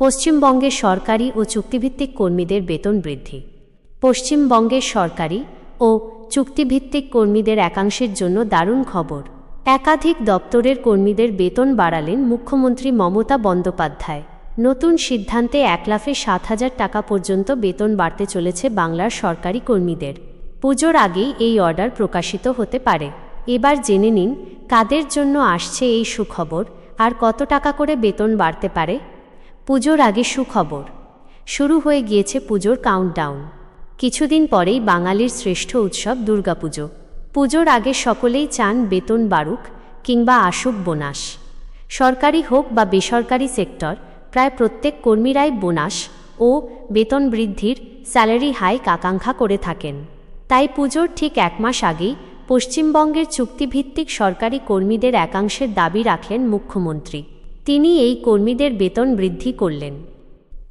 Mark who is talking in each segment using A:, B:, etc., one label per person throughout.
A: পশ্চিমবঙ্গের সরকারি ও চুক্তিভিত্তিক কর্মীদের বেতন বৃদ্ধি। পশ্চিমবঙ্গের সরকারি ও চুক্তিভিত্তিক কর্মীদের একাংশের জন্য দারুণ খবর। একাধিক দপ্তরের কর্মীদের বেতন বাড়ালেন মুখ্যমন্ত্রী মমতা বন্দ্যোপাধ্যায়। নতুন সিদ্ধান্তে 1,07,000 টাকা পর্যন্ত বেতন বাড়তে চলেছে বাংলার সরকারি কর্মীদের। পুজোর আগেই এই অর্ডার প্রকাশিত হতে পারে। এবার জেনে নিন কাদের জন্য আসছে এই সুখবর আর কত টাকা করে বেতন বাড়তে পারে। পুজোর আগে সুখবর। শুরু হয়ে গিয়েছে পুজোর কাউন্টডাউন। কিছুদিন পরেই বাঙালির শ্রেষ্ঠ উৎসব দুর্গাপুজো। পুজোর আগে সকলেই চান বেতন বাড়ুক কিংবা আসুক বোনাস। সরকারি হোক বা বেসরকারি সেক্টর, প্রায় প্রত্যেক কর্মীরাই বোনাস ও বেতন বৃদ্ধির স্যালারি হাইক আকাঙ্ক্ষা করে থাকেন। তাই পুজোর ঠিক 1 মাস আগেই পশ্চিমবঙ্গের চুক্তিভিত্তিক সরকারি কর্মীদের একাংশের দাবি রাখলেন মুখ্যমন্ত্রী। তিনি এই কর্মীদের বেতন বৃদ্ধি করলেন।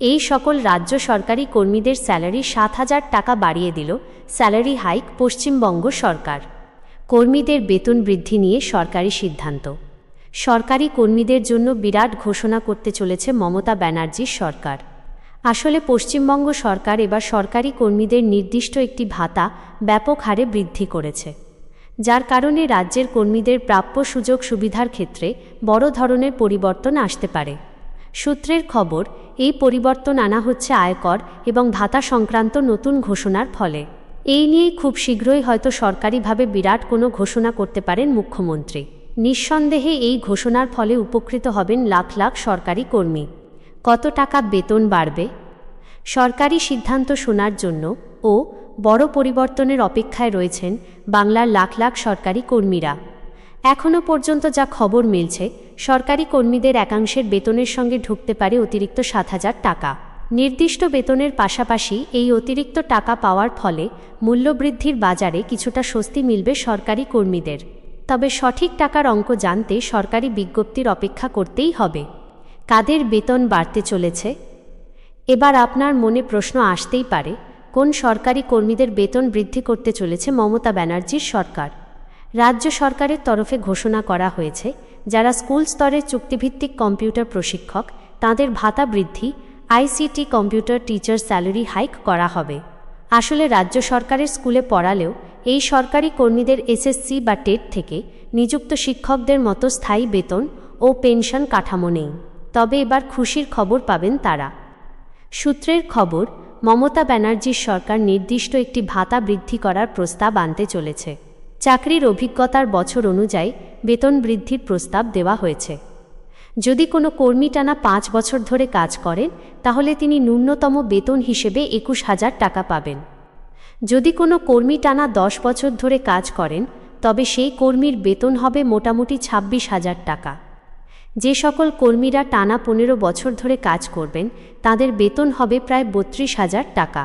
A: এই সকল রাজ্য সরকারি কর্মীদের স্যালারি 7,000 টাকা বাড়িয়ে দিল স্যালারি হাইক পশ্চিমবঙ্গ সরকার। কর্মীদের বেতন বৃদ্ধি নিয়ে সরকারি সিদ্ধান্ত। সরকারি কর্মীদের জন্য বিরাট ঘোষণা করতে চলেছে মমতা ব্যানার্জির সরকার। আসলে পশ্চিমবঙ্গ সরকার এবার সরকারি কর্মীদের নির্দিষ্ট একটি ভাতা ব্যাপক হারে বৃদ্ধি করেছে, যার কারণে রাজ্যের কর্মীদের প্রাপ্য সুযোগ সুবিধার ক্ষেত্রে বড় ধরনের পরিবর্তন আসতে পারে। সূত্রের খবর, এই পরিবর্তন আনা হচ্ছে আয়কর এবং ভাতা সংক্রান্ত নতুন ঘোষণার ফলে। এই নিয়েই খুব শীঘ্রই হয়তো সরকারিভাবে বিরাট কোনো ঘোষণা করতে পারেন মুখ্যমন্ত্রী। নিঃসন্দেহে এই ঘোষণার ফলে উপকৃত হবেন লাখ লাখ সরকারি কর্মী। কত টাকা বেতন বাড়বে? সরকারি সিদ্ধান্ত শোনার জন্য ও বড় পরিবর্তনের অপেক্ষায় রয়েছেন বাংলার লাখ লাখ সরকারি কর্মীরা। এখনও পর্যন্ত যা খবর মিলছে, সরকারি কর্মীদের একাংশের বেতনের সঙ্গে ঢুকতে পারে অতিরিক্ত 7,000 টাকা। নির্দিষ্ট বেতনের পাশাপাশি এই অতিরিক্ত টাকা পাওয়ার ফলে মূল্যবৃদ্ধির বাজারে কিছুটা স্বস্তি মিলবে সরকারি কর্মীদের। তবে সঠিক টাকার অঙ্ক জানতে সরকারি বিজ্ঞপ্তির অপেক্ষা করতেই হবে। কাদের বেতন বাড়তে চলেছে? এবার আপনার মনে প্রশ্ন আসতেই পারে, কোন সরকারি কর্মীদের বেতন বৃদ্ধি করতে চলেছে মমতা ব্যানার্জির সরকার? রাজ্য সরকারের তরফে ঘোষণা করা হয়েছে, যারা স্কুল স্তরের চুক্তিভিত্তিক কম্পিউটার প্রশিক্ষক তাঁদের ভাতা বৃদ্ধি, ICT computer teacher salary hike করা হবে। আসলে রাজ্য সরকারের স্কুলে পড়ালেও এই সরকারি কর্মীদের এসএসসি বা টেট থেকে নিযুক্ত শিক্ষকদের মতো স্থায়ী বেতন ও পেনশন কাঠামো নেই। তবে এবার খুশির খবর পাবেন তারা। সূত্রের খবর, মমতা ব্যানার্জির সরকার নির্দিষ্ট একটি ভাতা বৃদ্ধি করার প্রস্তাব আনতে চলেছে। চাকরির অভিজ্ঞতার বছর অনুযায়ী বেতন বৃদ্ধির প্রস্তাব দেওয়া হয়েছে। যদি কোনো কর্মী টানা 5 বছর ধরে কাজ করেন, তাহলে তিনি ন্যূনতম বেতন হিসেবে 21,000 টাকা পাবেন। যদি কোনো কর্মী টানা 10 বছর ধরে কাজ করেন, তবে সেই কর্মীর বেতন হবে মোটামুটি 26,000 টাকা। যে সকল কর্মীরা টানা 15 বছর ধরে কাজ করবেন, তাদের বেতন হবে প্রায় 32,000 টাকা।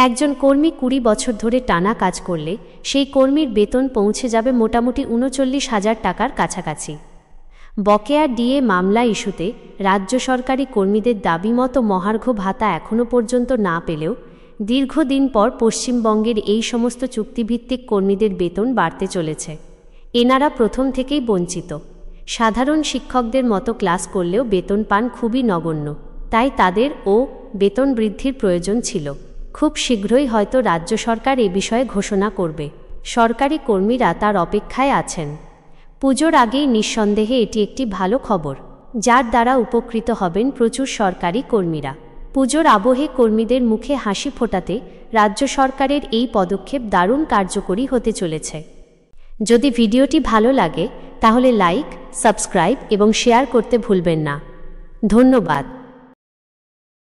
A: একজন কর্মী 20 বছর ধরে টানা কাজ করলে সেই কর্মীর বেতন পৌঁছে যাবে মোটামুটি 39,000 টাকার কাছাকাছি। বকেয়া ডিএ মামলা ইস্যুতে রাজ্য সরকারি কর্মীদের দাবি মতো মহার্ঘ ভাতা এখনও পর্যন্ত না পেলেও দীর্ঘদিন পর পশ্চিমবঙ্গের এই সমস্ত চুক্তিভিত্তিক কর্মীদের বেতন বাড়তে চলেছে। এনারা প্রথম থেকেই বঞ্চিত। সাধারণ শিক্ষকদের মতো ক্লাস করলেও বেতন পান খুবই নগণ্য, তাই তাদের বেতন বৃদ্ধির প্রয়োজন ছিল। খুব শীঘ্রই হয়তো রাজ্য সরকার এ বিষয়ে ঘোষণা করবে। সরকারি কর্মীরা তার অপেক্ষায় আছেন। পুজোর আগেই নিঃসন্দেহে এটি একটি ভালো খবর, যার দ্বারা উপকৃত হবেন প্রচুর সরকারি কর্মীরা। পুজোর আবহে কর্মীদের মুখে হাসি ফোটাতে রাজ্য সরকারের এই পদক্ষেপ দারুণ কার্যকরী হতে চলেছে। যদি ভিডিওটি ভালো লাগে তাহলে লাইক, সাবস্ক্রাইব এবং শেয়ার করতে ভুলবেন না। ধন্যবাদ।